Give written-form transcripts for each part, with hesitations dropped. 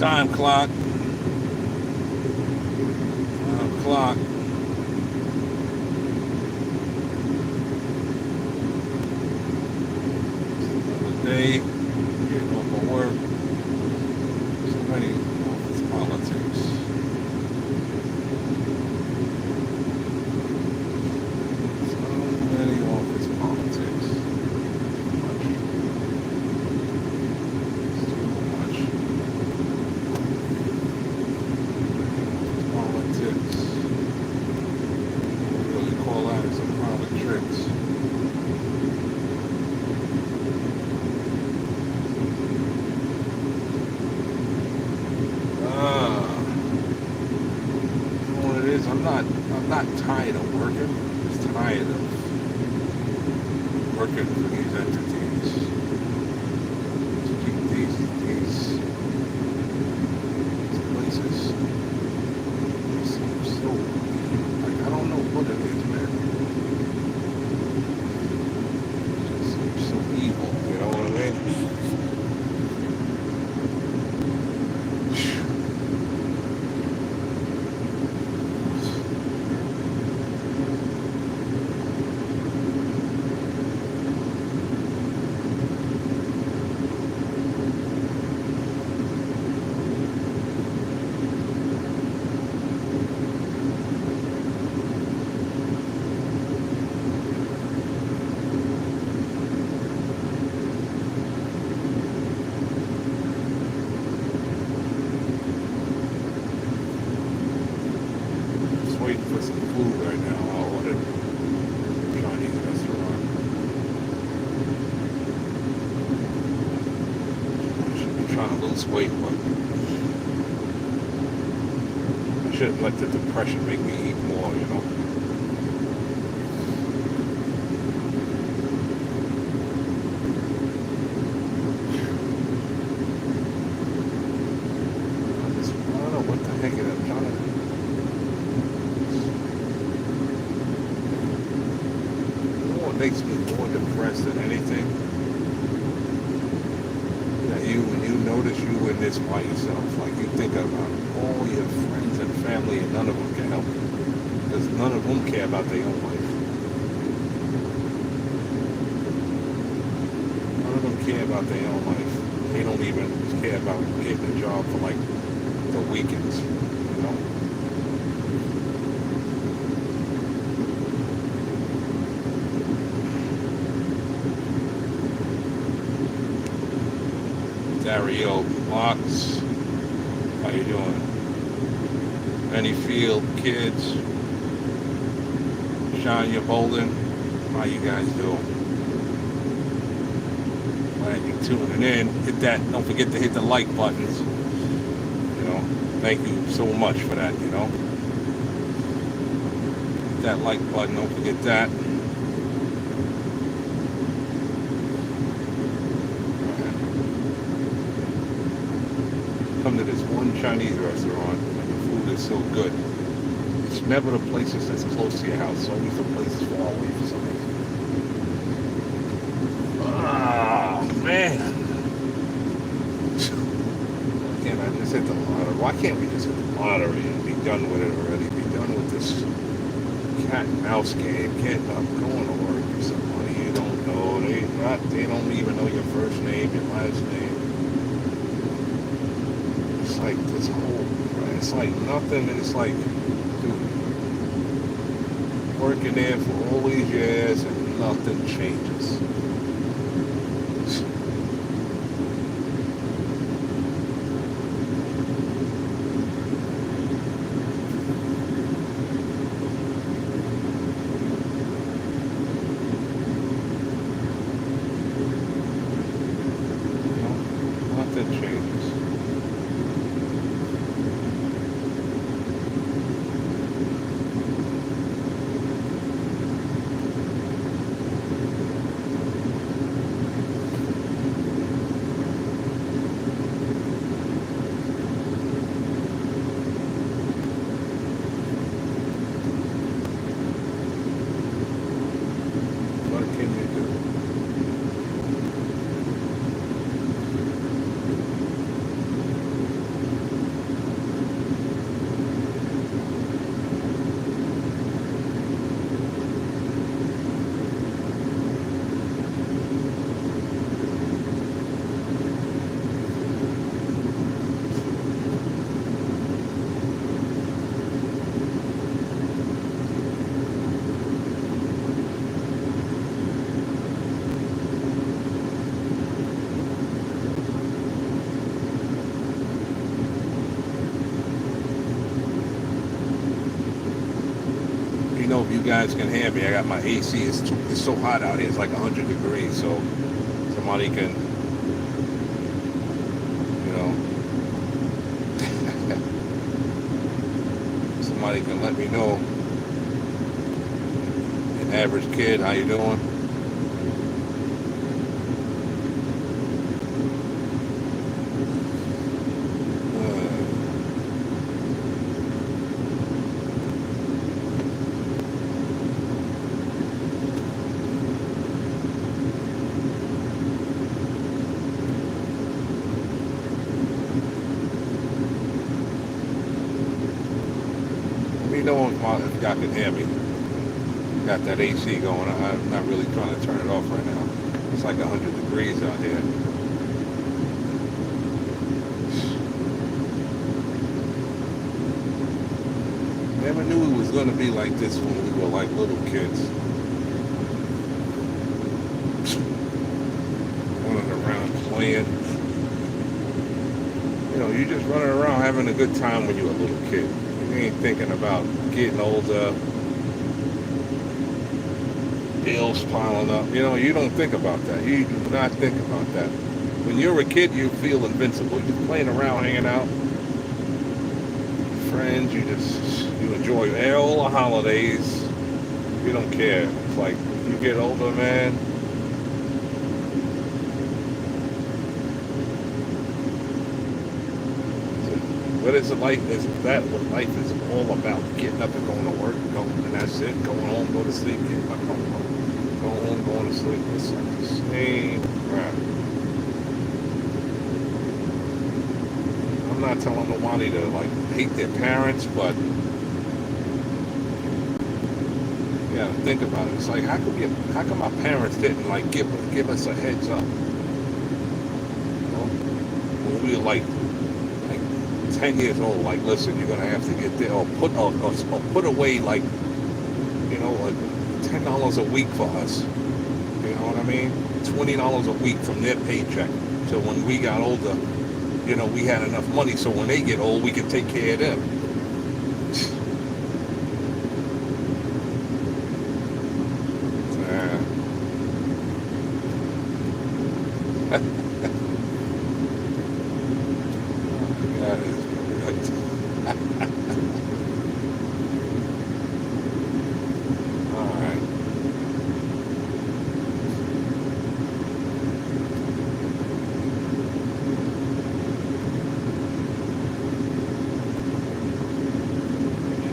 Time clock. Time clock. Another day. Getting off of work. So many office politics. So many office politics. Too much. Politics. What do you call that? Some politics. You know what it is? I'm not tired of working. I'm just tired of working for these entities. To keep these places so like I don't know what it is, man. It just seems so evil, you know what I mean? Just waiting for some food right now. I'll order Chinese restaurant. I should be trying to lose weight, but I shouldn't let the depression make me eat more, you know? I don't know what the heck it is. I'm trying to. You know what makes me more depressed than anything? That when you notice you in this by yourself, like you think about all your friends and family and none of them can help you. Because none of them care about their own life. None of them care about their own life. They don't even care about getting a job for like the weekends, you know? Dario Marks, how you doing? Benny Field, kids, Shania Bolden, how you guys doing? Glad you're tuning in. Hit that, don't forget to hit the like buttons. You know, thank you so much for that, you know. Hit that like button, don't forget that. Come to this one Chinese restaurant and the food is so good. It's never the places that's close to your house. It's always the places far away for some reason. Ah, man. Why can't I just hit the lottery? Why can't we just hit the lottery and be done with it already? Be done with this cat and mouse game. Can't I'm going to work for somebody you don't know. They don't even know your first name, your last name. It's like this whole, it's like nothing. It's like, dude, working there for all these years and nothing changes. Nothing changes. me know if you guys can hear me. I got my AC. It's so hot out here. It's like 100 degrees. So somebody can, you know, somebody can let me know. An average kid, how you doing? Let me know if y'all can hear me. Got that AC going. I'm not really trying to turn it off right now. It's like 100 degrees out here. Never knew it was going to be like this when we were like little kids. Running around playing. You know, you just running around having a good time when you were a little kid. You ain't thinking about getting older, bills piling up. You know, you don't think about that. You do not think about that. When you're a kid, you feel invincible. You're just playing around, hanging out, friends. You enjoy all the holidays. You don't care. It's like you get older, man. What is it like? Is that what life is all about? Getting up and going to work, going, and that's it. Going home, go to sleep, getting up, going home. Go home, going to sleep. It's like the same crap. I'm not telling nobody to like hate their parents, but yeah, think about it. It's like how come my parents didn't like give us a heads up? You know, when we were like 10 years old, like listen, you're gonna have to get there, or put away like like $10 a week for us. You know what I mean? $20 a week from their paycheck. So when we got older, we had enough money. So when they get old, we can take care of them. That is good. All right.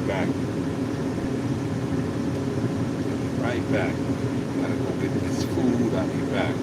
Back. Right back. Gotta go get this food. I'll be back.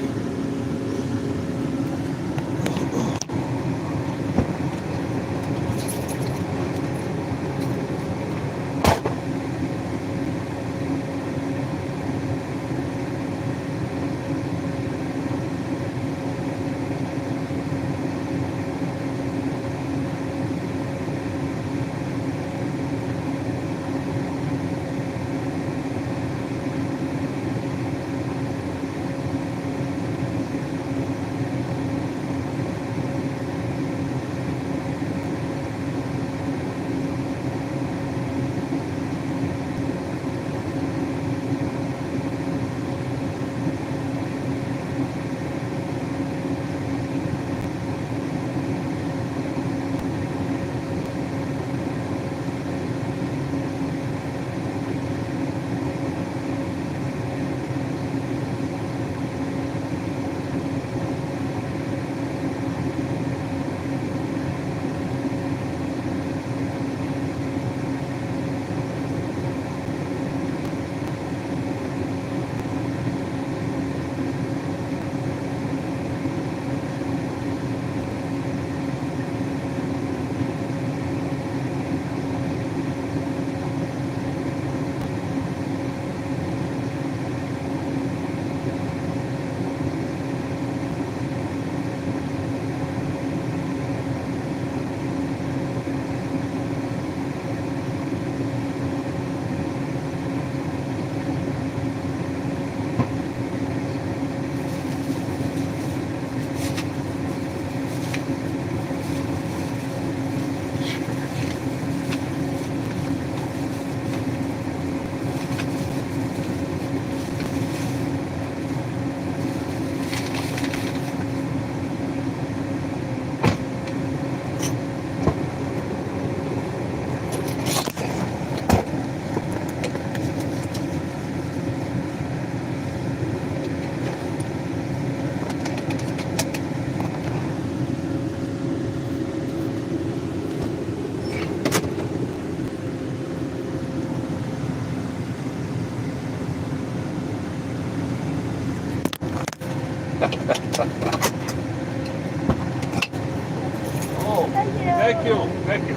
Thank you. Thank you.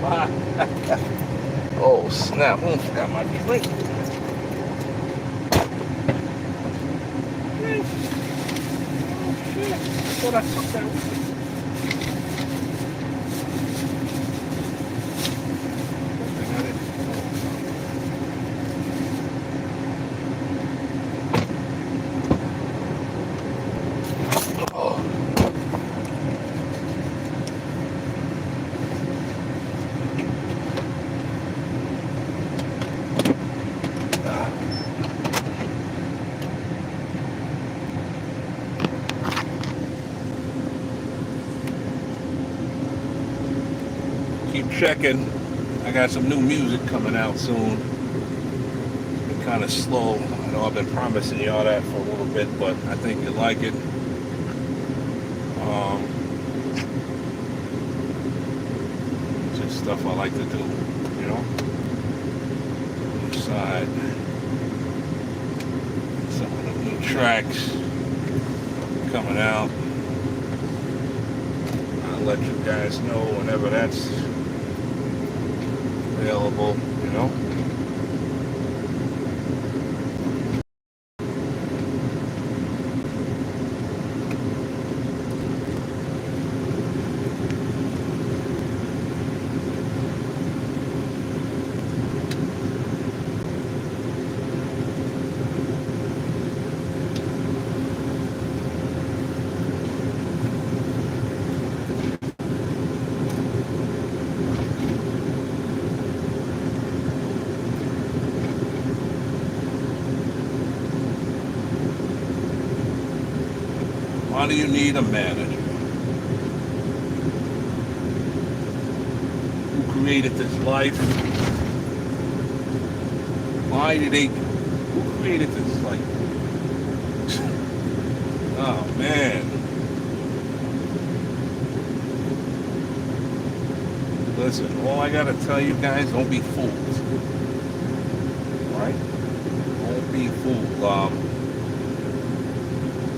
Bye. Oh, snap. Oh, forgot my drink. Oh, shit. I thought I took that with me. I didn't. Oh. Keep checking. I got some new music coming out soon. Been kind of slow. I know I've been promising y'all that for a little bit, but I think you like it. Just stuff I like to do, you know. Inside some of the new tracks coming out. I'll let you guys know whenever that's available, you know. Why do you need a manager? Who created this life? Why did who created this life? Oh man. Listen, all I gotta tell you guys, don't be fooled. Alright? Don't be fooled.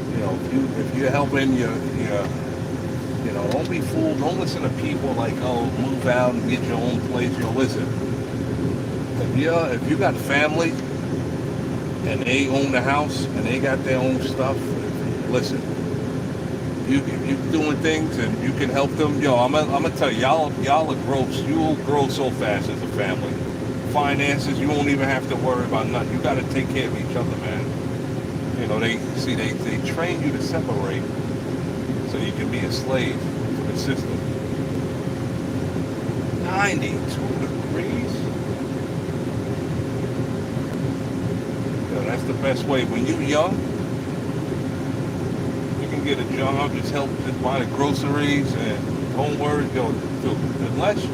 You know, if you're helping you know, don't be fooled. Don't listen to people like, oh, move out and get your own place. You know, listen. If you got family and they own the house and they got their own stuff, listen. If you're doing things and you can help them, I'm gonna tell you, y'all are gross. You'll grow so fast as a family. Finances, you won't even have to worry about nothing. You got to take care of each other, man. You know, they train you to separate so you can be a slave to the system. 92 degrees. That's the best way. When you're young, you can get a job, just buy the groceries and don't worry, unless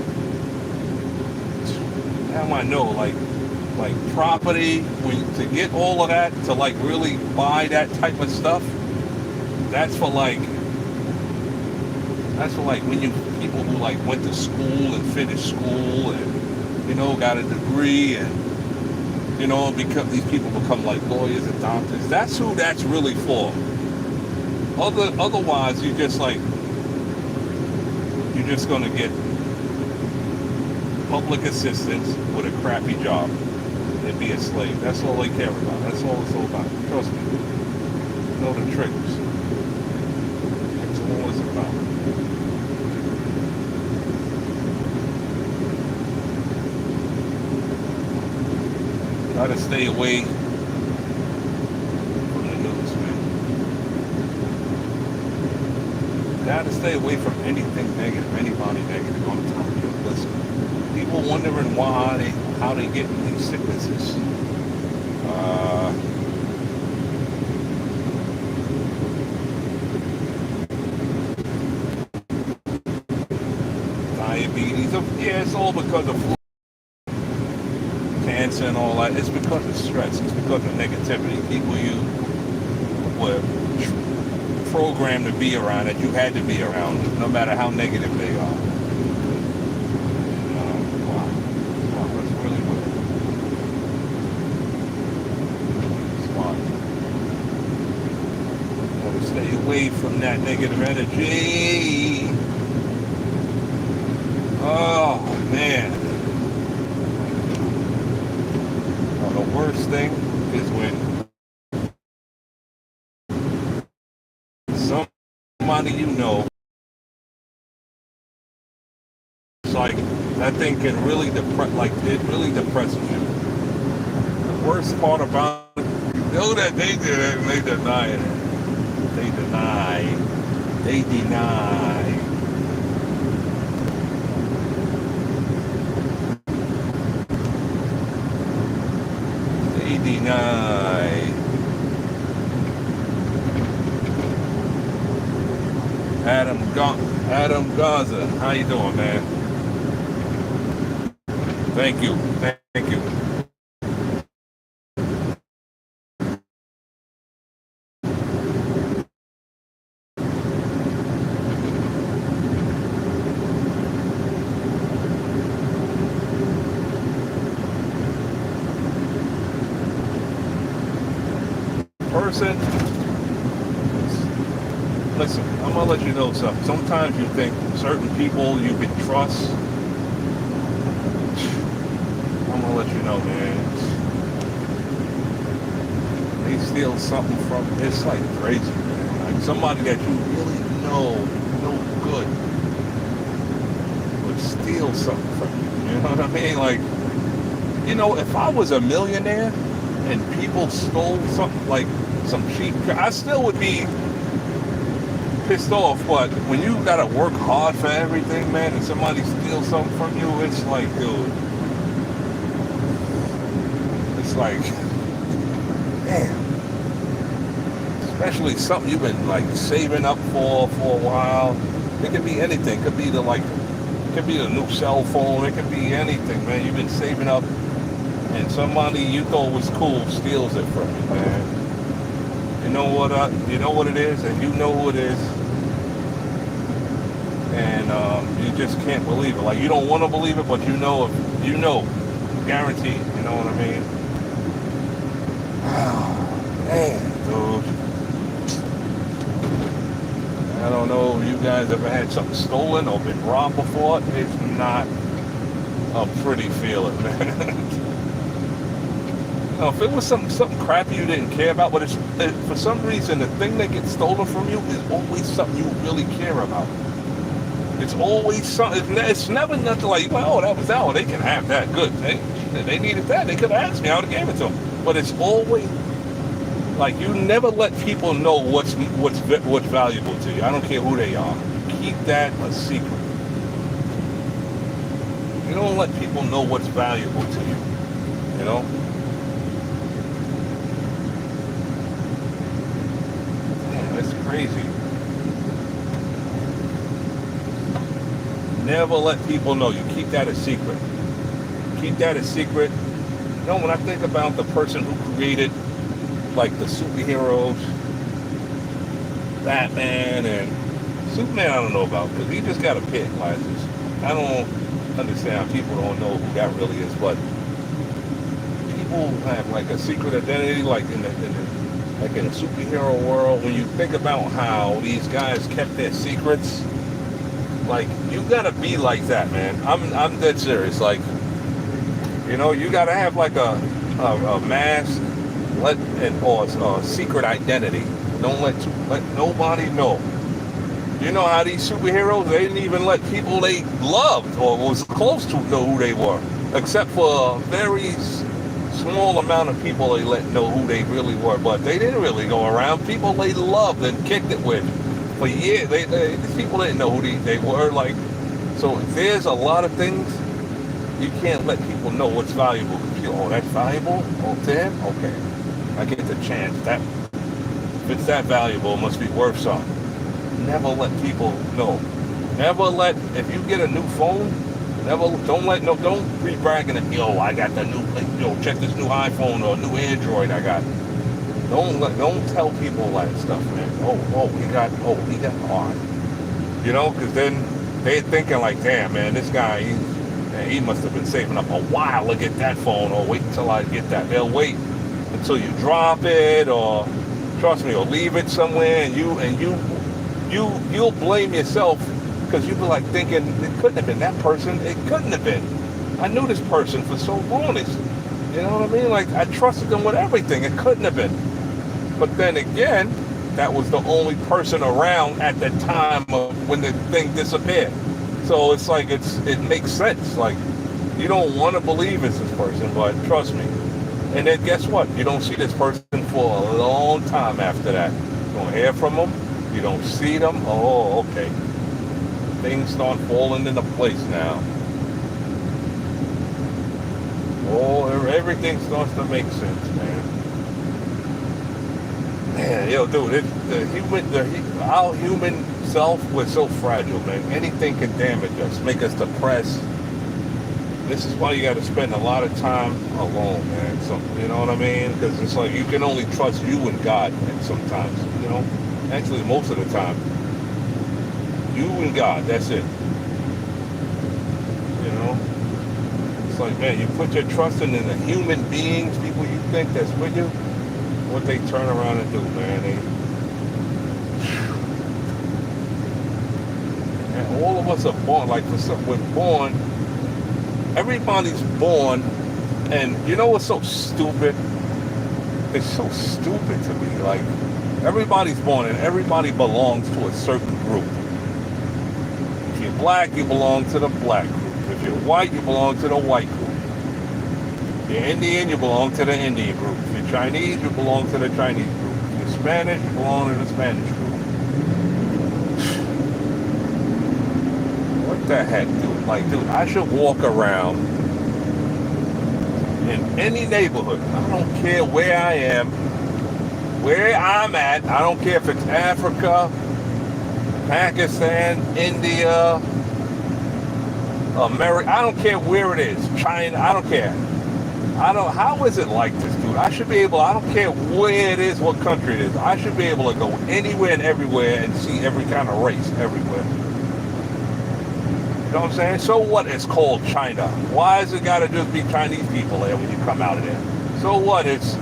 now I know, like property, to get all of that, to like really buy that type of stuff, that's for like when people who like went to school and finished school and, you know, got a degree and, you know, because these people become like lawyers and doctors. That's who that's really for. Otherwise, you're just gonna get public assistance with a crappy job and be a slave. That's all they care about. That's all it's all about. Trust me. Know the tricks. That's all it's about. Try to stay away from the news, man. Gotta stay away from anything negative, anybody negative on the top of your list. People wondering how they get these sicknesses. Diabetes, yeah, it's all because of cancer and all that. It's because of stress. It's because of negativity. People you were programmed to be around, that you had to be around, no matter how negative they are. Wow, that's really good. Smart. Gotta stay away from that negative energy. Oh man. The worst thing is when somebody you know, it's like that thing can really it really depresses you. The worst part about it, you know that they did it and they deny it. They deny. They deny. They deny. Adam Gaza, how you doing, man? Thank you. Thank you. Person, listen, I'm gonna let you know something. Sometimes you think certain people you can trust. I'm gonna let you know, man. They steal something from. It's like crazy, man. Like somebody that you really know good would steal something from you. You know what I mean? Like, if I was a millionaire and people stole something like some cheap, I still would be pissed off. But when you gotta work hard for everything, man, and somebody steals something from you, it's like, dude, it's like, damn. Especially something you've been like saving up for a while. It could be anything. It could be the new cell phone. It could be anything, man. You've been saving up, and somebody you thought was cool steals it from you, man. You know what it is, and you know who it is, and you just can't believe it. Like, you don't want to believe it, but you know, guaranteed. You know what I mean? Oh, man, dude. I don't know if you guys ever had something stolen or been robbed before. It's not a pretty feeling, man. If it was something crappy you didn't care about, but for some reason the thing that gets stolen from you is always something you really care about. It's always something. It's never nothing like, oh, that was that. They can have that. Good. They needed that. They could have asked me. I would have gave it to them. But it's always like, you never let people know what's valuable to you. I don't care who they are. Keep that a secret. You don't let people know what's valuable to you. You know. It's crazy. Never let people know. You keep that a secret. Keep that a secret. When I think about the person who created, like, the superheroes, Batman and Superman, I don't know about, because he just got a pair of glasses. I don't understand how people don't know who that really is, but people have like a secret identity, like in a superhero world. When you think about how these guys kept their secrets, like, you gotta be like that, man. I'm dead serious. Like, you gotta have like a mask, or a secret identity. Don't let nobody know. You know how these superheroes, they didn't even let people they loved or was close to know who they were, except for a very small amount of people they let know who they really were. But they didn't really go around. People they loved and kicked it with for years. These people didn't know who they were. Like, so there's a lot of things you can't let people know what's valuable. Oh, that's valuable? Oh, damn? Okay. I get the chance. That, if it's that valuable, it must be worth something. Never let people know. If you get a new phone, don't be bragging that, I got the new, check this new iPhone or new Android I got. Don't tell people that stuff, man. He got because then they're thinking like, damn, man, this guy, he must have been saving up a while to get that phone, or wait until I get that. They'll wait until you drop it, or trust me, or leave it somewhere, and you'll blame yourself because you'd be like thinking, it couldn't have been that person. It couldn't have been. I knew this person for so long. You know what I mean? Like, I trusted them with everything. It couldn't have been. But then again, that was the only person around at the time of when the thing disappeared. So it's like, it makes sense. Like, you don't want to believe it's this person, but trust me. And then guess what? You don't see this person for a long time after that. You don't hear from them. You don't see them. Oh, okay. Things start falling into place now. Oh, everything starts to make sense, man. Man, yo, dude, our human self, we're so fragile, man. Anything can damage us, make us depressed. This is why you got to spend a lot of time alone, man. So, you know what I mean? Because it's like you can only trust you and God, and sometimes, you know. Actually, most of the time, you and God. That's it. You know. It's like, man, you put your trust in the human beings, people you think that's with you. What they turn around and do, man. And all of us are born, like for something, we're born. Everybody's born, and you know what's so stupid? It's so stupid to me. Like, everybody's born, and everybody belongs to a certain group. If you're black, you belong to the black group. If you're white, you belong to the white group. If you're Indian, you belong to the Indian group. If you're Chinese, you belong to the Chinese group. If you're Spanish, you belong to the Spanish group. What the heck, dude? Like, dude, I should walk around in any neighborhood. I don't care where I am, where I'm at. I don't care if it's Africa, Pakistan, India, America. I don't care where it is. China. I don't care. How is it like this, dude? I should be able, I don't care where it is, what country it is. I should be able to go anywhere and everywhere and see every kind of race everywhere. You know what I'm saying? So what? It's called China. Why has it got to just be Chinese people there when you come out of there? So what? It's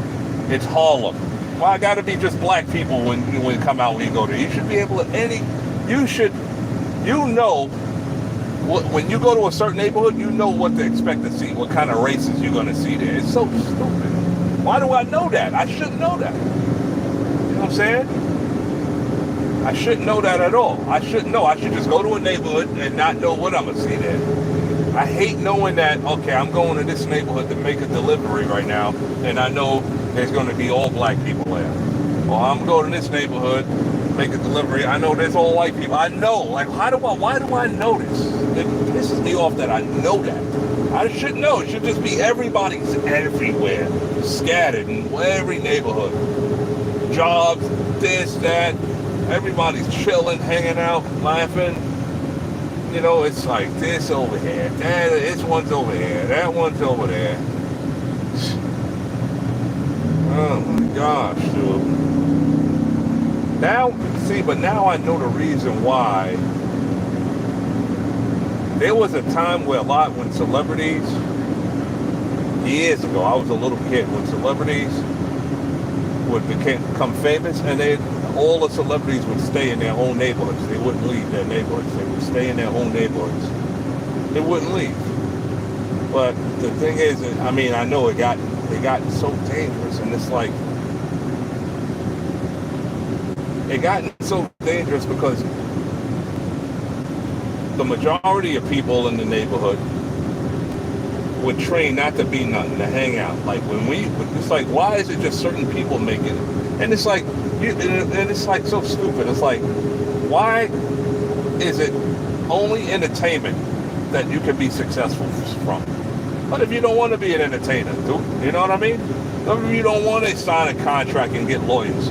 Harlem. Why got to be just black people when you come out when you go there? You should be able to when you go to a certain neighborhood, you know what to expect to see, what kind of races you're going to see there. It's so stupid. Why do I know that? I shouldn't know that. You know what I'm saying? I shouldn't know that at all. I shouldn't know. I should just go to a neighborhood and not know what I'm going to see there. I hate knowing that, okay, I'm going to this neighborhood to make a delivery right now, and I know there's going to be all black people there. Or I'm going to this neighborhood, make a delivery, I know there's all white people. I know. Like, why do I know this? It pisses me off that I know that. I should know. It should just be everybody's everywhere, scattered in every neighborhood. Jobs, this, that. Everybody's chilling, hanging out, laughing. You know, it's like this over here, this one's over here, that one's over there. Oh my gosh, dude. Now I know the reason why. There was a time where when celebrities, years ago, I was a little kid, when celebrities would become famous, and all the celebrities would stay in their own neighborhoods. They wouldn't leave their neighborhoods. They would stay in their own neighborhoods. They wouldn't leave. But the thing is, I mean, I know it got so dangerous, and it's like, it got so dangerous because the majority of people in the neighborhood would train not to be nothing, to hang out. Like it's like, why is it just certain people make it? And it's like, and it's like so stupid. It's like, why is it only entertainment that you can be successful from? What if you don't want to be an entertainer, dude? You know what I mean? What if you don't want to sign a contract and get lawyers?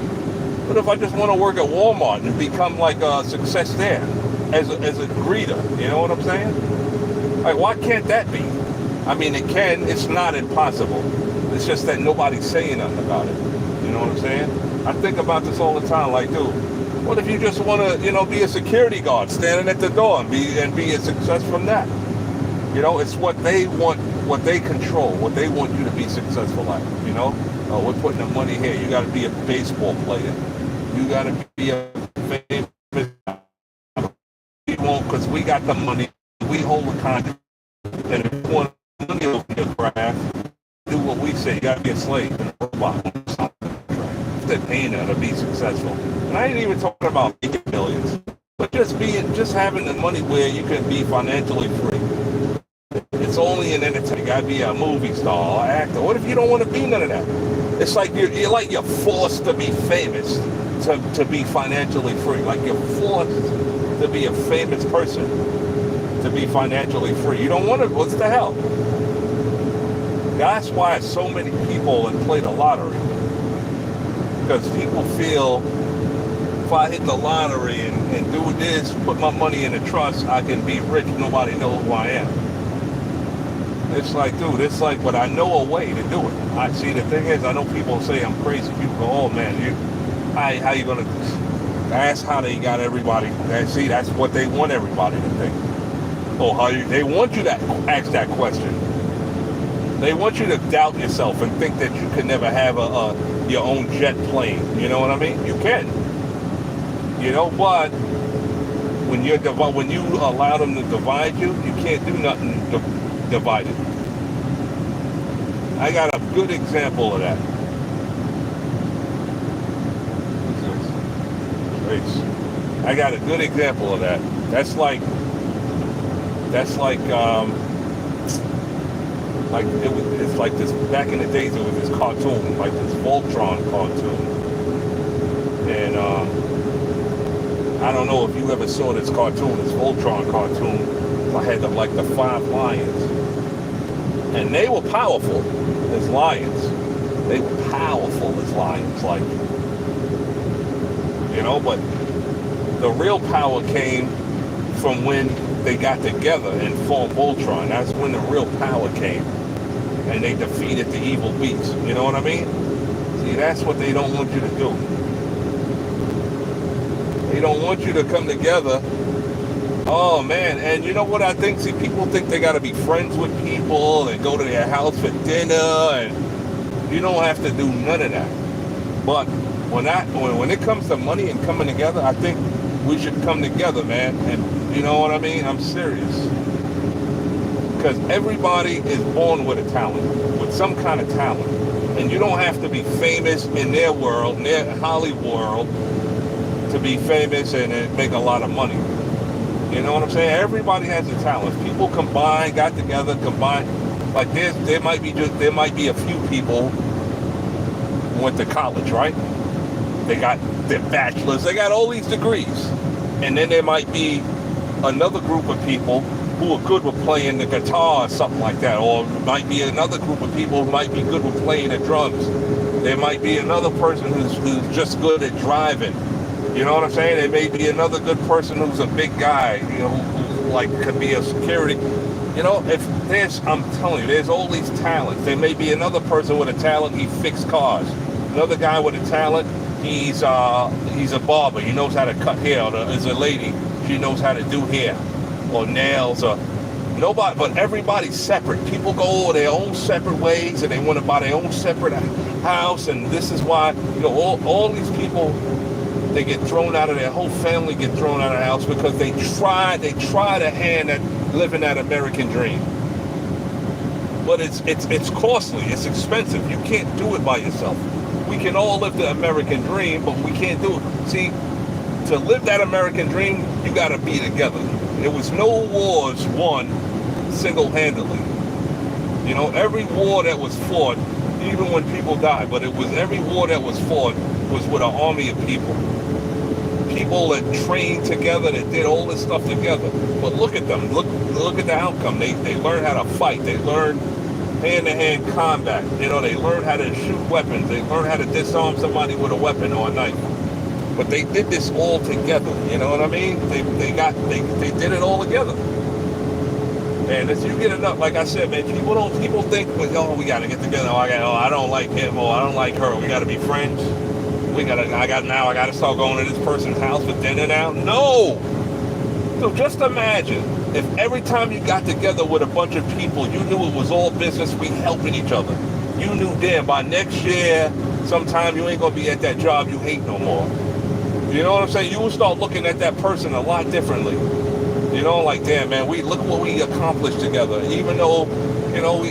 What if I just want to work at Walmart and become like a success there as a greeter? You know what I'm saying? Like, why can't that be? I mean, it can. It's not impossible. It's just that nobody's saying nothing about it. You know what I'm saying? I think about this all the time. Like, dude, what if you just want to, be a security guard standing at the door and be a success from that? You know, it's what they want, what they control, what they want you to be successful at. You know, we're putting the money here. You got to be a baseball player. You got to be a famous. We won't, because we got the money, we hold the contract, and if you want money over your craft, do what we say. You got to be a slave and a robot. They're paying her to be successful. And I ain't even talking about making millions, but just having the money where you can be financially free. It's only an entertainment. You gotta be a movie star, or actor. What if you don't want to be none of that? It's like you're forced to be famous to be financially free. Like you're forced to be a famous person to be financially free. You don't want to. What's the hell? That's why so many people have played the lottery. Because people feel if I hit the lottery and do this, put my money in a trust, I can be rich. Nobody knows who I am. It's like, dude, but I know a way to do it. I see, the thing is, I know people say I'm crazy. People go, oh man, how you gonna, that's how they got everybody, that's what they want everybody to think. Oh, they want you to ask that question. They want you to doubt yourself and think that you could never have your own jet plane. You know what I mean? You can. But when you allow them to divide you, you can't do nothing divided. I got a good example of that. I got a good example of that. That's like it's like this, back in the days it was this cartoon, like this Voltron cartoon. And I don't know if you ever saw this cartoon, this Voltron cartoon. I had the 5 lions. And they were powerful as lions. They were powerful as lions, but the real power came from when they got together and formed Voltron. That's when the real power came. And they defeated the evil beast. You know what I mean? See, that's what they don't want you to do. They don't want you to come together. Oh man, and you know what I think? See, people think they gotta be friends with people and go to their house for dinner, and you don't have to do none of that. But when it comes to money and coming together, I think we should come together, man. And you know what I mean? I'm serious. Because everybody is born with a talent, with some kind of talent. And you don't have to be famous in their world, in their Hollywood world, to be famous and make a lot of money. You know what I'm saying? Everybody has a talent. People got together, like there might be a few people who went to college, right? They got their bachelors, they got all these degrees. And then there might be another group of people who are good with playing the guitar or something like that. Or might be another group of people who might be good with playing the drums. There might be another person who's just good at driving. You know what I'm saying? There may be another good person who's a big guy, who could be a security. I'm telling you, there's all these talents. There may be another person with a talent, he fixes cars. Another guy with a talent, he's a barber. He knows how to cut hair. Or there's a lady, she knows how to do hair or nails. Or nobody, but everybody's separate. People go their own separate ways, and they want to buy their own separate house. And this is why all these people, they get thrown out of their whole family, get thrown out of the house because they try to hand at living that American dream. But it's costly, it's expensive. You can't do it by yourself. We can all live the American dream, but we can't do it. See, to live that American dream, you got to be together. There was no wars won single-handedly. Every war that was fought, even when people died, but every war that was fought was with an army of people. People that trained together, that did all this stuff together. But look at them. Look at the outcome. They learned how to fight. They learned hand-to-hand combat. They learned how to shoot weapons. They learned how to disarm somebody with a weapon or a knife. But they did this all together. You know what I mean? They did it all together. And as you get enough, like I said, man, people think, we got to get together. I don't like him, or I don't like her. We got to be friends. I got to start going to this person's house for dinner now. No. So just imagine if every time you got together with a bunch of people, you knew it was all business, we helping each other. You knew then by next year, sometime you ain't gonna be at that job you hate no more. You know what I'm saying? You will start looking at that person a lot differently. You know, like, damn, man, we look what we accomplished together. Even though,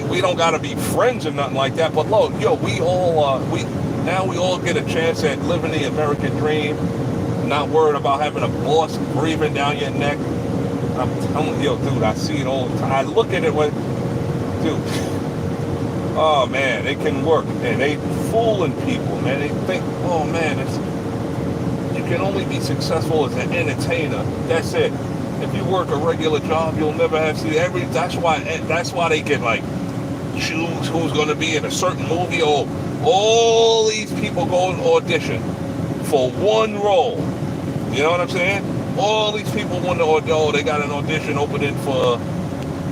we don't gotta be friends or nothing like that. But look, we all get a chance at living the American dream, not worried about having a boss breathing down your neck. I'm telling you, dude, I see it all the time. I look at it when, dude, oh man, it can work, and they fooling people, man. They think, oh man, you can only be successful as an entertainer. That's it. If you work a regular job, you'll never have to see every. That's why they can like choose who's going to be in a certain movie. Or all these people go and audition for one role. You know what I'm saying? All these people want to they got an audition opening for,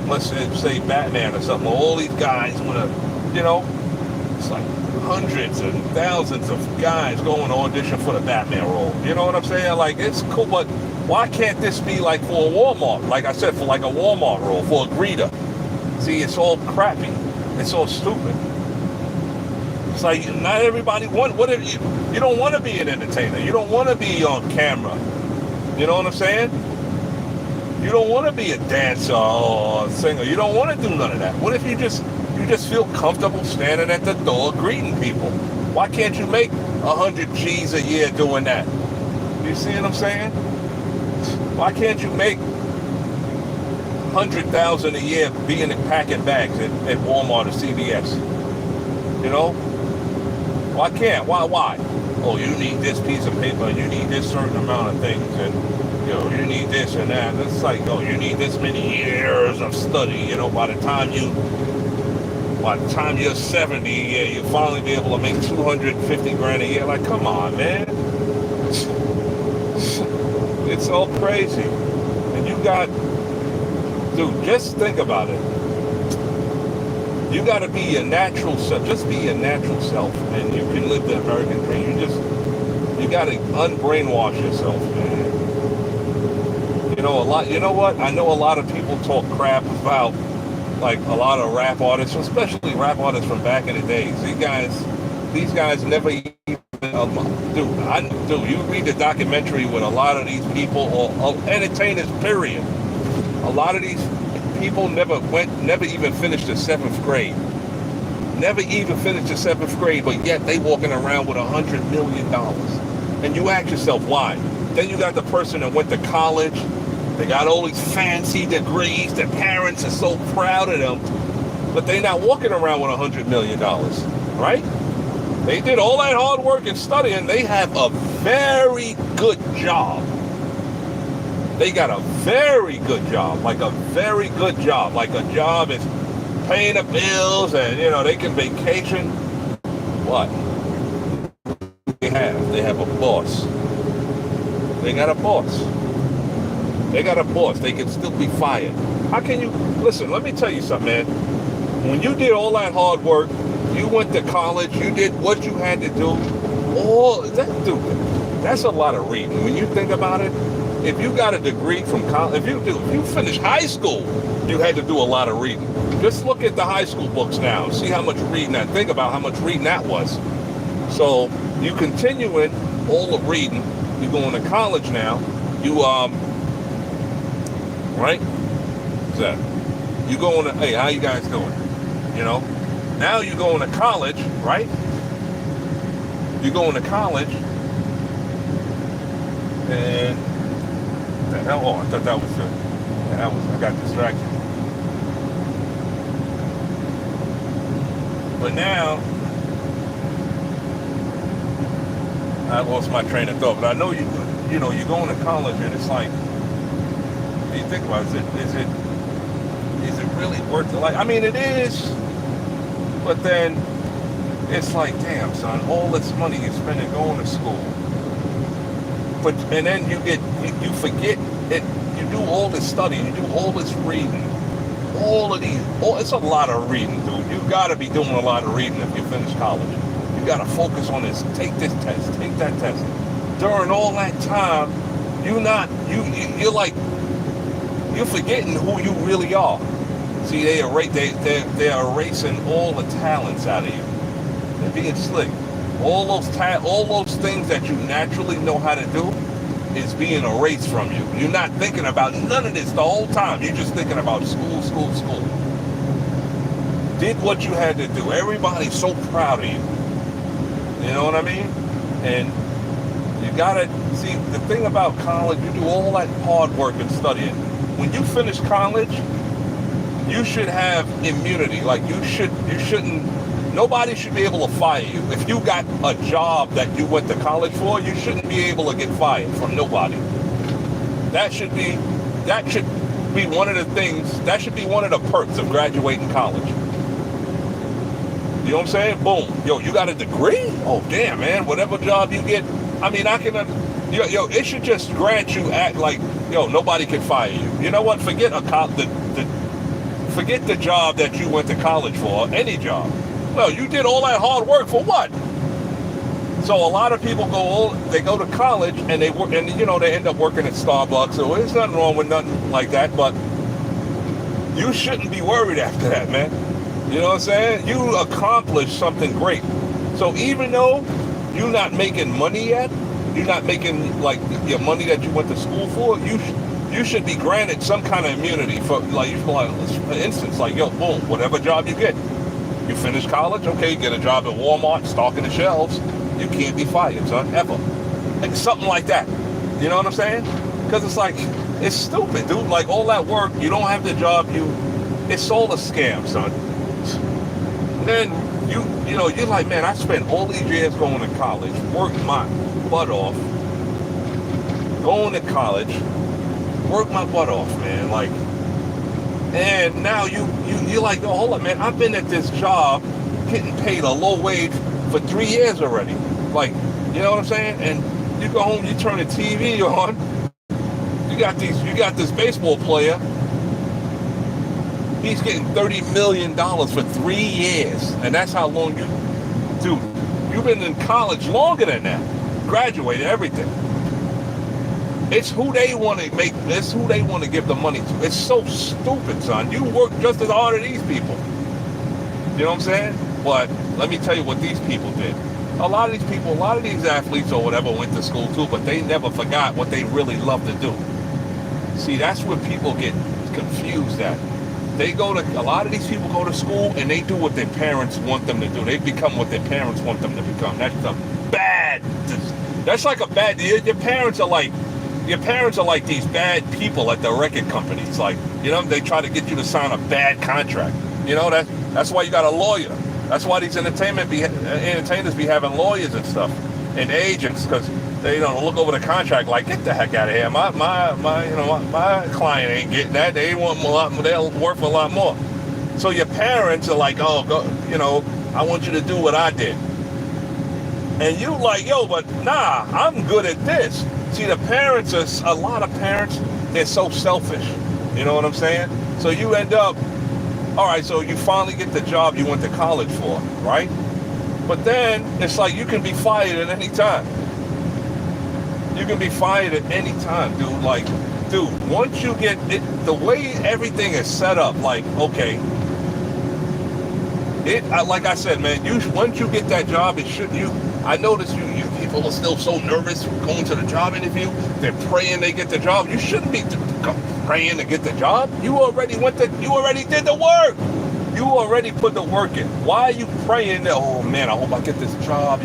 let's say Batman or something. All these guys want to, it's like hundreds and thousands of guys going to audition for the Batman role. You know what I'm saying? Like, it's cool, but why can't this be like for a Walmart? Like I said, for like a Walmart role, for a greeter. See, it's all crappy. It's all stupid. It's like, not everybody you don't want to be an entertainer. You don't want to be on camera. You know what I'm saying? You don't want to be a dancer or a singer. You don't want to do none of that. What if you just feel comfortable standing at the door greeting people? Why can't you make 100 G's a year doing that? You see what I'm saying? Why can't you make 100,000 a year being packing bags at Walmart or CVS? You know? Why can't? Why? Oh, you need this piece of paper, you need this certain amount of things, and you need this and that. It's like, you need this many years of study. By the time you're 70, you'll finally be able to make 250 grand a year. Like, come on, man. It's all crazy. And dude, just think about it. You got to be your natural self. Just be your natural self, and you can live the American dream. You got to unbrainwash yourself, man. You know what? I know a lot of people talk crap about, like, a lot of rap artists, especially rap artists from back in the days. These guys never even, dude, you read the documentary with a lot of these people, or entertainers, period. A lot of these people never even finished the 7th grade. Never even finished the 7th grade, but yet they walking around with $100 million. And you ask yourself, why? Then you got the person that went to college. They got all these fancy degrees. Their parents are so proud of them. But they're not walking around with $100 million, right? They did all that hard work and studying. They have a very good job. They got a very good job, like a very good job. Like a job is paying the bills and, they can vacation. What? They have a boss. They got a boss. They got a boss. They can still be fired. How can you, listen, let me tell you something, man. When you did all that hard work, you went to college, you did what you had to do, that's a lot of reading. When you think about it, if you got a degree from college, if you finished high school, you had to do a lot of reading. Just look at the high school books now. See how much reading that. Think about how much reading that was. So you continuing all the reading. You going to college now. You right? What's that? You going to? Hey, how you guys doing? Now you going to college, right? You going to college, and the hell? Oh, I thought that was it. I got distracted. But now I lost my train of thought. But I know you're going to college, and it's like, you think about it, is it really worth the life? I mean, it is, but then it's like, damn, son, all this money you're spending going to school, and then you forget it. You do all this studying, you do all this reading, it's a lot of reading, dude. You got to be doing a lot of reading if you finish college. You got to focus on this. Take this test. Take that test. During all that time, you're forgetting who you really are. See, they're erasing all the talents out of you. They're being slick. All those things that you naturally know how to do, is being erased from you. You're not thinking about none of this the whole time. You're just thinking about school, school, school. Did what you had to do. Everybody's so proud of you. You know what I mean? And you gotta see the thing about college, you do all that hard work and studying. When you finish college, you should have immunity. Like you shouldn't, nobody should be able to fire you. If you got a job that you went to college for, you shouldn't be able to get fired from nobody. That should be one of the things, that should be one of the perks of graduating college. You know what I'm saying? Boom. Yo, you got a degree? Oh, damn, man. Whatever job you get, I mean, I can, it should just grant you act like, nobody can fire you. You know what? Forget forget the job that you went to college for, any job. Well, you did all that hard work for what? So a lot of people they go to college and they work, and they end up working at Starbucks. So there's nothing wrong with nothing like that, but you shouldn't be worried after that, man. You know what I'm saying? You accomplished something great. So even though you're not making money yet, you're not making like your money that you went to school for, you should be granted some kind of immunity for instance, boom, whatever job you get. You finish college, okay, get a job at Walmart, stocking the shelves. You can't be fired, son, ever. Like something like that. You know what I'm saying? Because it's like, it's stupid, dude. Like all that work, you don't have the job, it's all a scam, son. Then you're like, man, I spent all these years going to college, worked my butt off, going to college, worked my butt off, man. Like, and now you're like, oh, hold up, man. I've been at this job getting paid a low wage for 3 years already. Like, you know what I'm saying? And you go home, you turn the TV on. You got this baseball player. He's getting $30 million for 3 years. And that's how long you've been in college longer than that. Graduated, everything. It's who they want to make, it's who they want to give the money to. It's so stupid, son. You work just as hard as these people. You know what I'm saying? But let me tell you what these people did. A lot of these athletes or whatever went to school too, but they never forgot what they really love to do. See, that's where people get confused at. A lot of these people go to school and they do what their parents want them to do. They become what their parents want them to become. That's like a bad, your parents are like these bad people at the record companies. Like, they try to get you to sign a bad contract. That's why you got a lawyer. That's why these entertainers be having lawyers and stuff and agents, because they look over the contract like, get the heck out of here. My client ain't getting that. They want a lot more. They're worth a lot more. So your parents are like, oh, go, I want you to do what I did. And you like, yo, but nah, I'm good at this. See, a lot of parents, they're so selfish. You know what I'm saying? So you end up, all right, so you finally get the job you went to college for, right? But then it's like you can be fired at any time. You can be fired at any time, dude. Like, dude, once you get it, the way everything is set up, like, okay, like I said, man, once you get that job, I notice you people are still so nervous going to the job interview. They're praying they get the job. You shouldn't be praying to get the job. You already did the work. You already put the work in. Why are you praying that, oh man, I hope I get this job,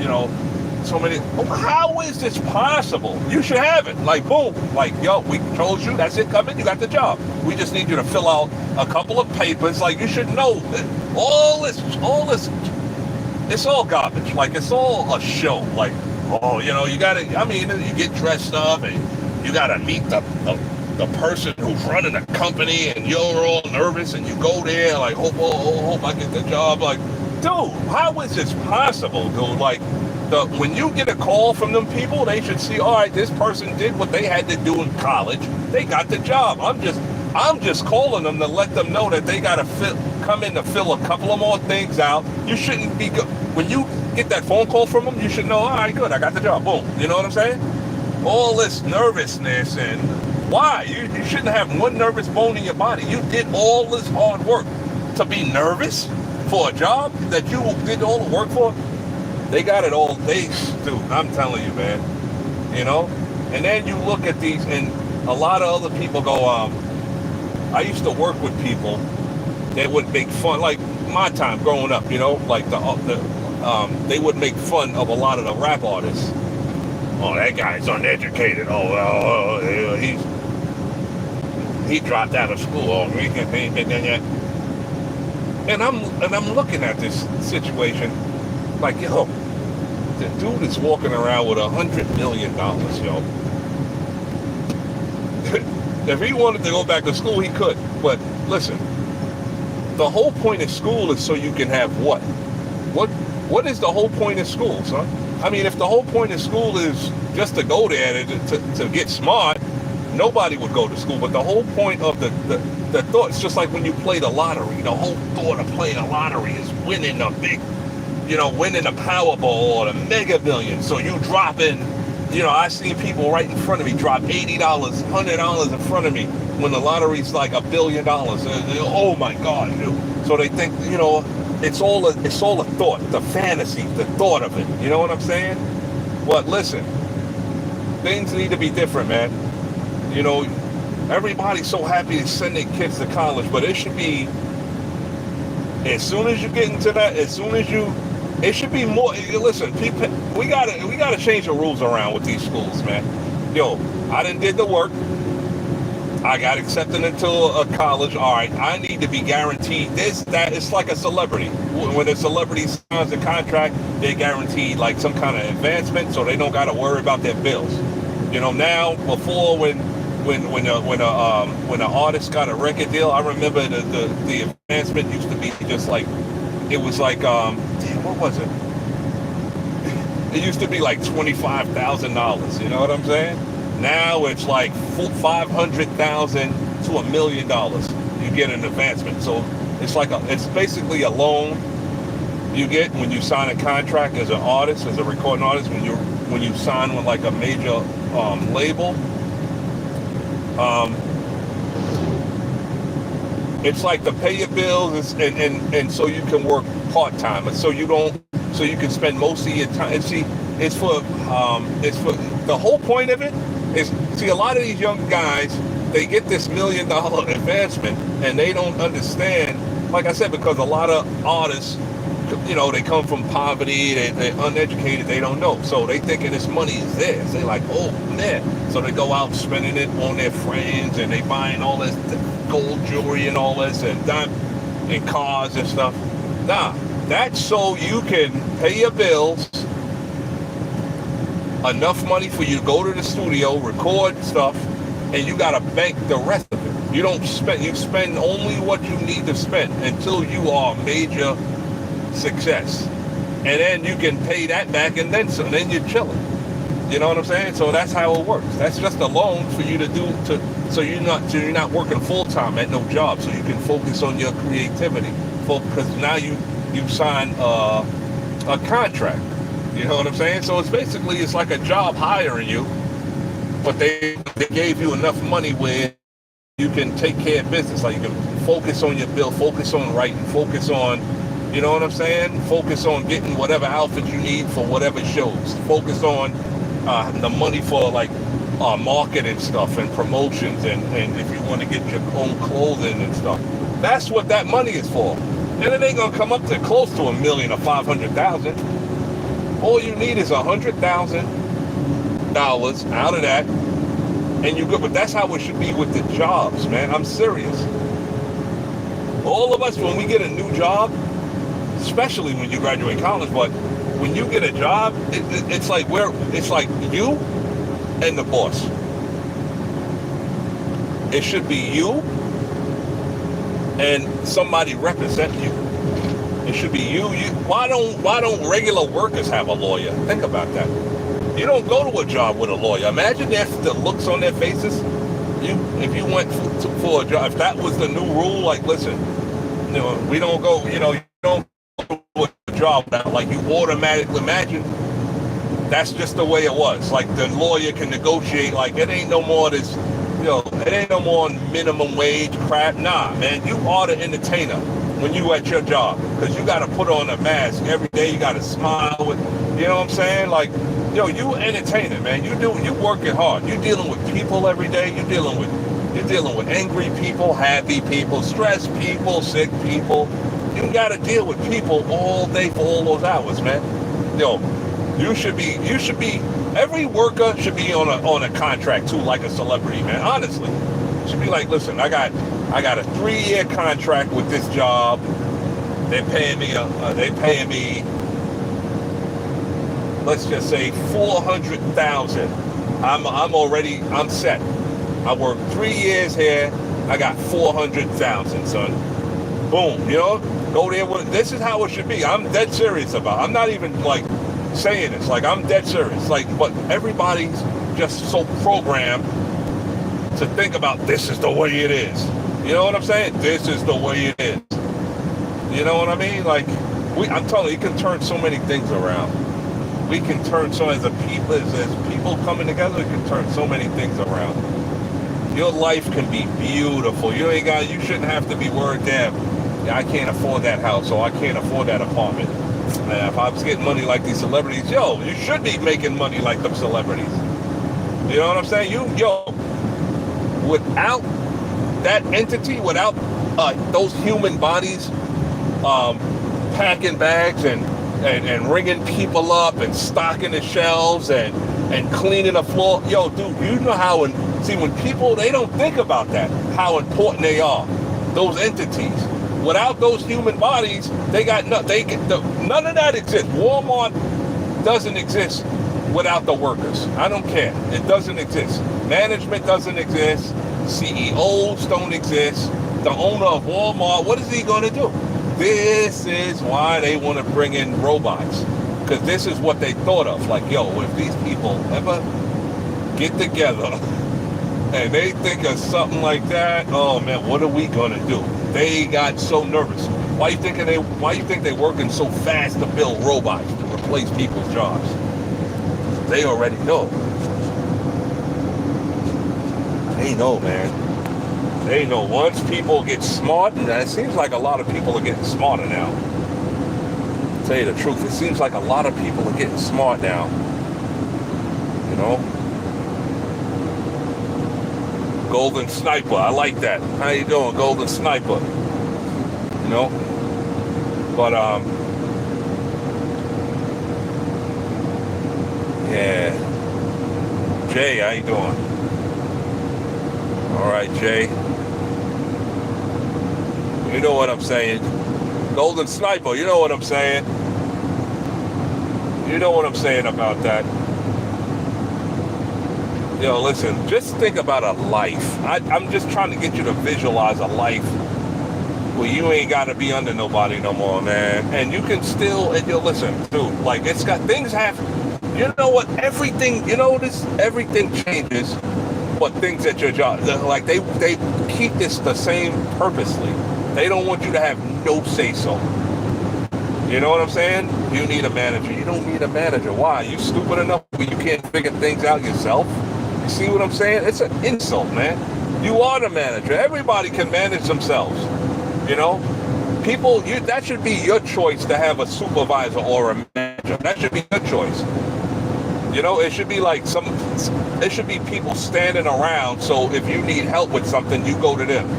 so many. How is this possible? You should have it. Like, boom. Like, yo, we chose you. That's it. Come in. You got the job. We just need you to fill out a couple of papers. Like, you should know that all this, it's all garbage. Like, it's all a show. Like, oh, you get dressed up and you got to meet the person who's running the company and you're all nervous and you go there like, hope I get the job. Like, dude, how is this possible, dude? Like, when you get a call from them people, they should see, all right, this person did what they had to do in college. They got the job. I'm just calling them to let them know that they got to come in to fill a couple of more things out. You shouldn't be good. When you get that phone call from them, you should know, all right, good, I got the job. Boom. You know what I'm saying? All this nervousness and why? You shouldn't have one nervous bone in your body. You did all this hard work to be nervous for a job that you did all the work for. They got it all. Dude, I'm telling you, man. And then you look at these, and a lot of other people go, I used to work with people that would make fun, like my time growing up, like they would make fun of a lot of the rap artists. Oh, that guy's uneducated. Oh, well, he dropped out of school. Oh, and I'm looking at this situation like, yo, the dude is walking around with $100 million, yo. If he wanted to go back to school, he could. But listen, the whole point of school is so you can have what? What is the whole point of school, son? I mean, if the whole point of school is just to go there to get smart, nobody would go to school. But the whole point of the thought, it's just like when you play the lottery. The whole thought of playing a lottery is winning a big, winning the Powerball or the Mega Millions. So you drop in, I seen people right in front of me drop $80, $100 in front of me when the lottery's like $1 billion. Oh my God, dude. So they think, it's all a thought, the fantasy, the thought of it. You know what I'm saying? But listen, things need to be different, man. Everybody's so happy to send their kids to college, but it should be, as soon as you get into that, it should be more. Listen, people, we gotta change the rules around with these schools, man. Yo, I done did the work. I got accepted into a college. All right, I need to be guaranteed this, that. It's like a celebrity. When a celebrity signs a contract, they're guaranteed like some kind of advancement, so they don't got to worry about their bills. Now before when an artist got a record deal, I remember the advancement used to be just like, it was like what was it? It used to be like $25,000. You know what I'm saying? Now it's like $500,000 to $1 million. You get an advancement. So it's basically a loan you get when you sign a contract as an artist, as a recording artist. When you sign with like a major label, it's like to pay your bills and so you can work part time, and so you can spend most of your time. And see, it's for the whole point of it is, see, a lot of these young guys, they get this $1 million advancement and they don't understand, like I said, because a lot of artists, they come from poverty, they're uneducated, they don't know. So they thinking this money is theirs. They like, oh man. So they go out spending it on their friends, and they buying all this gold jewelry and all this, and cars and stuff. Nah, that's so you can pay your bills, enough money for you to go to the studio, record stuff, and you gotta bank the rest of it. You spend only what you need to spend until you are a major success, and then you can pay that back, and then you're chilling. You know what I'm saying? So that's how it works. That's just a loan for you to do so you're not working full time at no job, so you can focus on your creativity. Because now you sign a contract. You know what I'm saying? So it's like a job hiring you, but they gave you enough money where you can take care of business. Like you can focus on your bill, focus on writing, focus on, you know what I'm saying? Focus on getting whatever outfit you need for whatever shows. Focus on the money for like marketing stuff and promotions, and if you want to get your own clothing and stuff. That's what that money is for. And it ain't gonna come up to close to $1 million or $500,000. All you need is $100,000 out of that, and you good. But that's how it should be with the jobs, man. I'm serious. All of us, when we get a new job, especially when you graduate college, but when you get a job, it's like you and the boss. It should be you and somebody representing you. It should be you. Why don't regular workers have a lawyer? Think about that. You don't go to a job with a lawyer. Imagine if the looks on their faces. If you went for a job, if that was the new rule, like, listen, we don't go. You don't go to a job now. Like, you automatically imagine. That's just the way it was. Like, the lawyer can negotiate. Like, it ain't no more this. It ain't no more minimum wage crap. Nah, man, you are the entertainer when you at your job, because you got to put on a mask every day. You got to smile with You know what I'm saying? Like, yo, you entertaining, man. You working hard. You dealing with people every day. You're dealing with angry people, happy people, stressed people, sick people. You got to deal with people all day for all those hours, man. Yo, you should be. Every worker should be on a contract too, like a celebrity, man. Honestly, should be like, listen, I got a 3-year contract with this job. They're paying me. Let's just say 400,000. I'm set. I worked 3 years here. I got 400,000, son. Boom. You know, go there with. This is how it should be. I'm dead serious about it. I'm not even like saying this. Like, I'm dead serious. Like, but everybody's just so programmed to think about this is the way it is. You know what I'm saying? This is the way it is. You know what I mean? Like, I'm telling you, you can turn so many things around. We can turn so as people coming together, we can turn so many things around. Your life can be beautiful. You shouldn't have to be worried, damn, I can't afford that house or I can't afford that apartment. And if I was getting money like these celebrities, yo, you should be making money like them celebrities. You know what I'm saying? Without that entity, without those human bodies packing bags and ringing people up and stocking the shelves and cleaning the floor. Yo, dude, you know how, when people, they don't think about that, how important they are, those entities. Without those human bodies, none of that exists. Walmart doesn't exist without the workers. I don't care. It doesn't exist. Management doesn't exist. CEOs don't exist. The owner of Walmart, what is he going to do? This is why they want to bring in robots, because this is what they thought of. Like, yo, if these people ever get together and they think of something like that, oh man, what are we gonna do? They got so nervous. Why you think they're working so fast to build robots to replace people's jobs? They already know. They know, man. They know once people get smart, and it seems like a lot of people are getting smarter now. To tell you the truth, it seems like a lot of people are getting smart now. You know? Golden Sniper, I like that. How you doing, Golden Sniper? You know? But, yeah. Jay, how you doing? All right, Jay. You know what I'm saying. Golden Sniper, you know what I'm saying. You know what I'm saying about that. Yo, listen, just think about a life. I'm just trying to get you to visualize a life where you ain't got to be under nobody no more, man. And you can still, and you'll listen, dude, like, it's got, things have, you know what, everything, you know this, everything changes, but things at your job, like, they keep this the same purposely. They don't want you to have no say-so. You know what I'm saying? You need a manager. You don't need a manager. Why? You stupid enough where you can't figure things out yourself? You see what I'm saying? It's an insult, man. You are the manager. Everybody can manage themselves. You know? People, that should be your choice to have a supervisor or a manager. That should be your choice. You know, it should be like it should be people standing around, so if you need help with something, you go to them.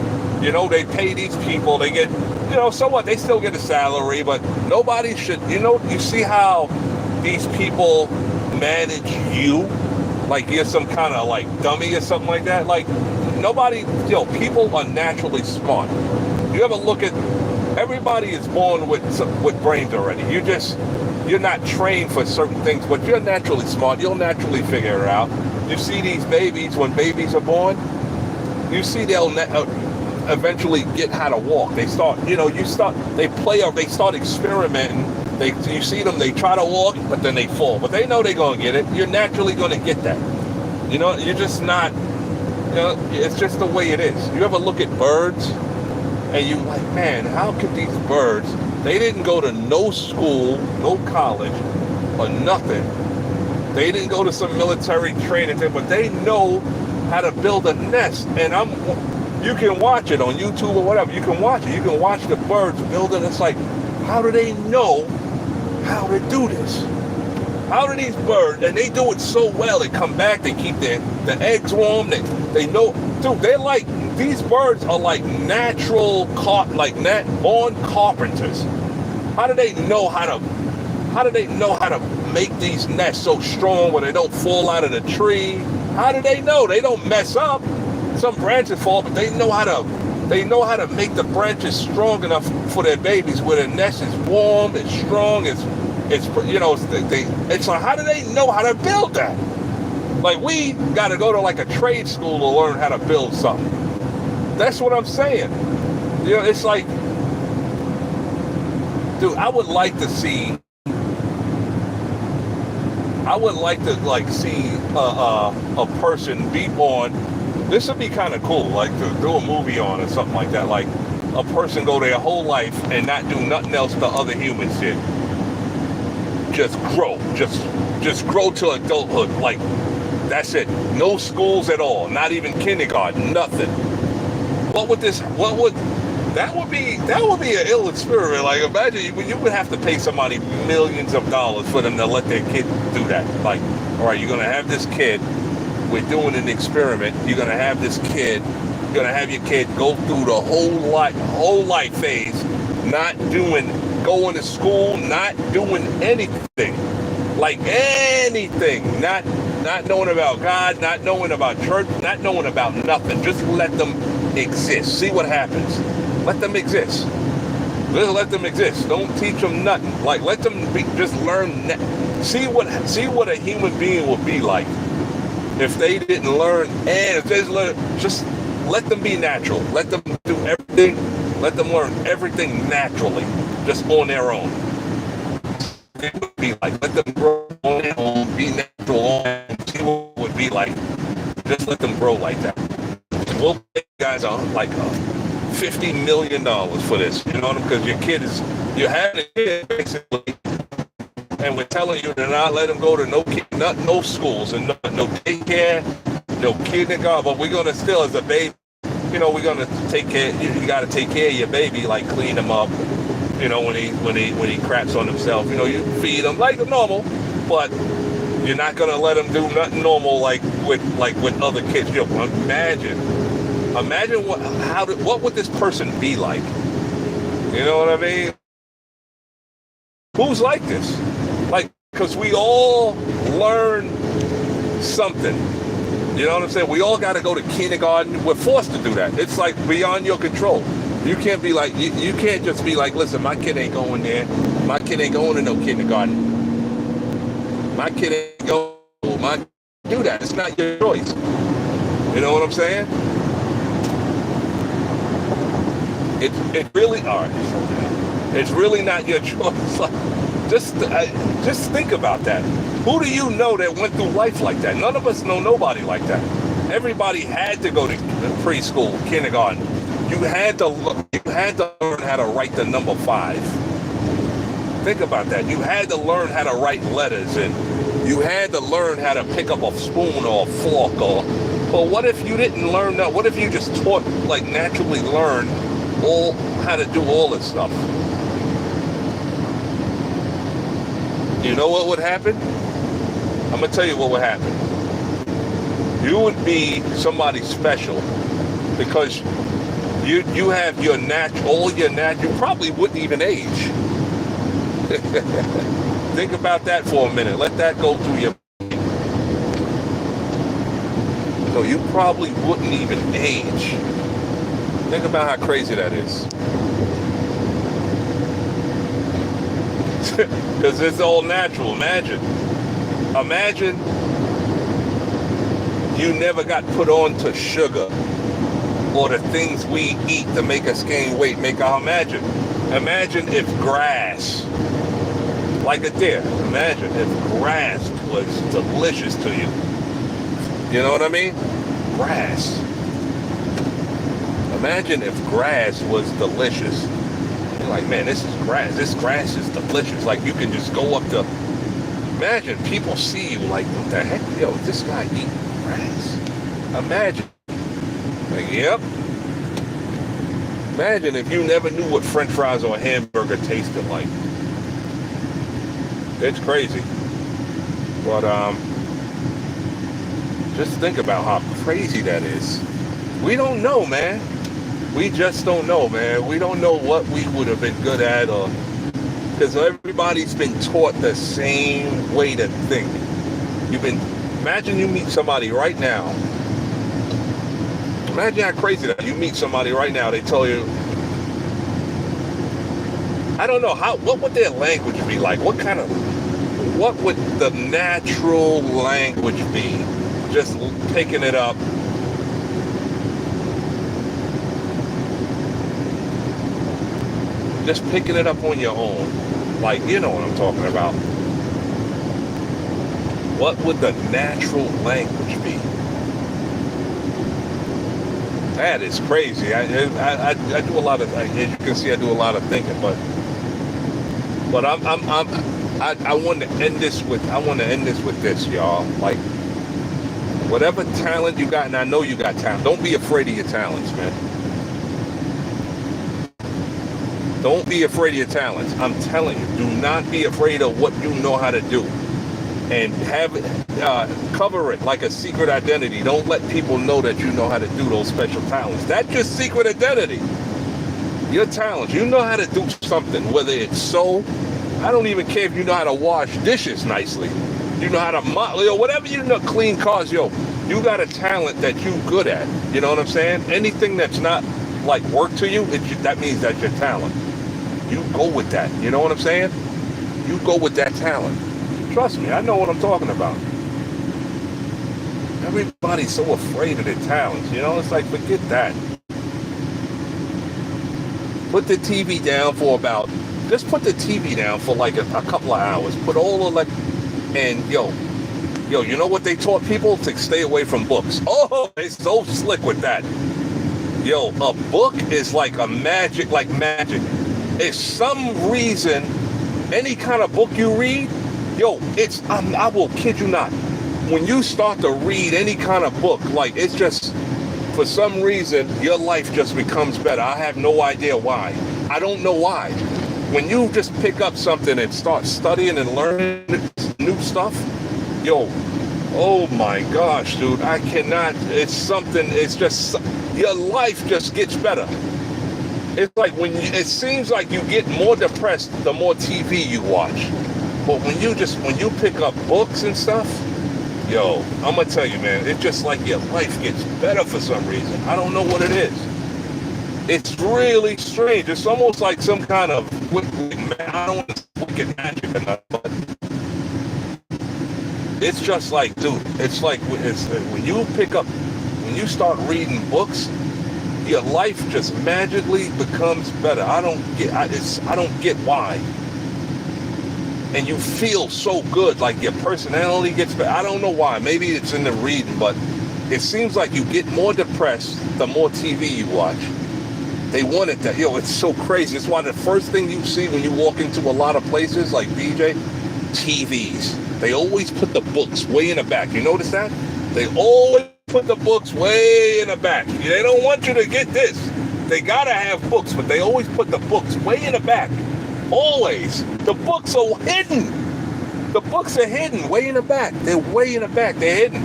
You know, they pay these people, they get, you know, so what? They still get a salary, but nobody should, you know, you see how these people manage you? Like you're some kind of like dummy or something like that? Like, nobody, you know, people are naturally smart. You ever look at, everybody is born with brains already. You're not trained for certain things, but you're naturally smart. You'll naturally figure it out. You see these babies, when babies are born, you see they'll eventually get how to walk. They start, you know, they play or they start experimenting. You see them, they try to walk, but then they fall. But they know they're going to get it. You're naturally going to get that. You know, you're just not, you know, it's just the way it is. You ever look at birds and you like, man, how could these birds, they didn't go to no school, no college, or nothing. They didn't go to some military training thing, but they know how to build a nest. And you can watch it on YouTube or whatever. You can watch it. You can watch the birds build it. It's like, how do they know how to do this? How do these birds, and they do it so well, they come back, they keep the eggs warm, they know, dude, they're like, these birds are like natural, born carpenters. How do they know how to make these nests so strong where they don't fall out of the tree? How do they know? They don't mess up. Some branches fall, but they know how to make the branches strong enough for their babies, where their nest is warm, it's strong, it's like, how do they know how to build that? Like, we got to go to like a trade school to learn how to build something. That's what I'm saying. It's like, dude, I would like to see a person be born. This would be kind of cool, like to do a movie on or something like that. Like a person go their whole life and not do nothing else the other humans did. Just grow to adulthood. Like, that's it. No schools at all. Not even kindergarten. Nothing. That would be an ill experiment. Like, imagine you would have to pay somebody millions of dollars for them to let their kid do that. Like, all right, you're gonna have this kid. We're doing an experiment. You're gonna have this kid. You're gonna have your kid go through the whole life phase, not going to school, not doing anything, like anything, not knowing about God, not knowing about church, not knowing about nothing. Just let them exist. See what happens. Let them exist. Just let them exist. Don't teach them nothing. Like, let them just learn. See what a human being would be like if they didn't learn, and if they just let them be natural. Let them do everything. Let them learn everything naturally, just on their own. It would be like, let them grow on their own, be natural, and see what it would be like. Just let them grow like that. We'll pay you guys like $50 million for this. You know what I mean? Because you're having a kid basically, and we're telling you to not let them go to no schools and no daycare, no kindergarten. But we're gonna still, as a baby, we're gonna take care. You got to take care of your baby, like clean him up. When he craps on himself, you feed him like normal, but you're not gonna let him do nothing normal like with other kids. Imagine what would this person be like? You know what I mean? Who's like this? Like, because we all learn something. You know what I'm saying? We all got to go to kindergarten. We're forced to do that. It's like beyond your control. You can't be like, you can't just be like, listen, my kid ain't going there. My kid ain't going to no kindergarten. My kid ain't going. Do that. It's not your choice. You know what I'm saying? It really are. It's really not your choice. Just think about that. Who do you know that went through life like that? None of us know nobody like that. Everybody had to go to preschool, kindergarten. You had to learn how to write the number 5. Think about that. You had to learn how to write letters, and you had to learn how to pick up a spoon or a fork. But what if you didn't learn that? What if you just naturally learned how to do all this stuff? You know what would happen? I'm gonna tell you what would happen. You would be somebody special because you have your natural, you probably wouldn't even age. Think about that for a minute. Let that go through your mind. So you probably wouldn't even age. Think about how crazy that is. Because it's all natural. Imagine you never got put on to sugar or the things we eat to make us gain weight. Imagine if grass, like a deer, imagine if grass was delicious to you. You know what I mean? Grass. Imagine if grass was delicious. You're like, man, this is grass. This grass is delicious. Like, you can just go up to... Imagine people see you like, what the heck? Yo, this guy eating grass? Imagine. Like, yep. Imagine if you never knew what French fries or a hamburger tasted like. It's crazy. But just think about how crazy that is. We don't know, man. We just don't know, man. We don't know what we would have been good at, or because everybody's been taught the same way to think. Imagine you meet somebody right now. Imagine how crazy that you meet somebody right now. They tell you, I don't know what would their language be like? What would the natural language be? Just picking it up. Just picking it up on your own. Like, you know what I'm talking about. What would the natural language be? That is crazy. I do a lot of, as you can see, I do a lot of thinking, but I want to end this with this, y'all. Like, whatever talent you got, and I know you got talent, don't be afraid of your talents, man. Don't be afraid of your talents. I'm telling you, do not be afraid of what you know how to do, and have it, cover it like a secret identity. Don't let people know that you know how to do those special talents. That's your secret identity. Your talents. You know how to do something, whether it's sew. I don't even care if you know how to wash dishes nicely. You know how to or whatever you know, clean cars, yo. You got a talent that you good at. You know what I'm saying? Anything that's not like work to you, that means that's your talent. You go with that. You know what I'm saying? You go with that talent. Trust me, I know what I'm talking about. Everybody's so afraid of their talents. You know, it's like, forget that. Put the TV down for just put the TV down for like a couple of hours. Put all the and yo, you know what they taught people? To stay away from books. Oh, they're so slick with that. Yo, a book is like magic. If some reason, any kind of book you read, yo, I will kid you not. When you start to read any kind of book, like, it's just, for some reason, your life just becomes better. I have no idea why. I don't know why. When you just pick up something and start studying and learning new stuff, yo, oh my gosh, dude, I cannot, it's just, your life just gets better. It's like it seems like you get more depressed the more TV you watch. But when you pick up books and stuff, yo, I'm gonna tell you, man, it's just like your life gets better for some reason. I don't know what it is. It's really strange. It's almost like some kind of I don't want to wicked magic or nothing, but it's just like, dude, it's like when you start reading books, your life just magically becomes better. I don't get why. And you feel so good, like your personality gets better. I don't know why. Maybe it's in the reading, but it seems like you get more depressed the more TV you watch. They wanted that. Yo, it's so crazy. It's why the first thing you see when you walk into a lot of places like BJ, TVs. They always put the books way in the back. You notice that? They always put the books way in the back. They don't want you to get this. They gotta have books, but they always put the books way in the back. Always. The books are hidden. The books are hidden way in the back. They're way in the back. They're hidden.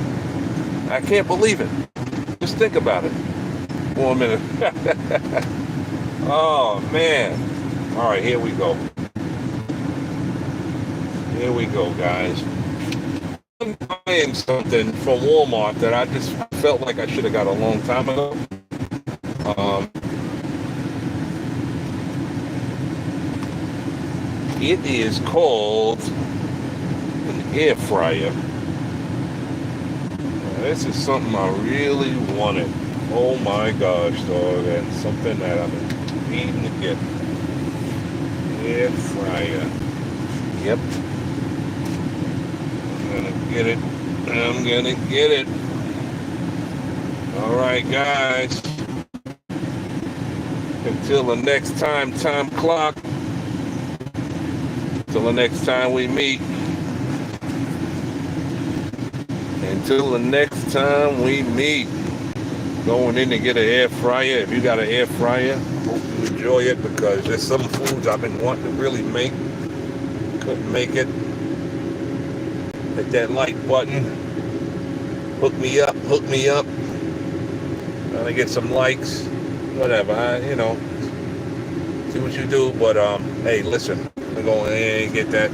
I can't believe it. Just think about it for a minute. Oh, man. All right, here we go. Here we go, guys. I'm buying something from Walmart that I just felt like I should have got a long time ago. It is called an air fryer. This is something I really wanted. Oh my gosh, dog. And something that I've been needing to get. Air fryer. Yep. I'm gonna get it. All right, guys. Until the next time clock. Until the next time we meet. Until the next time we meet. Going in to get an air fryer. If you got an air fryer, hope you enjoy it, because there's some foods I've been wanting to really make. Couldn't make it. Hit that like button. Hook me up. Hook me up. Trying to get some likes. Whatever. See what you do. But hey, listen. I'm going to go in and get that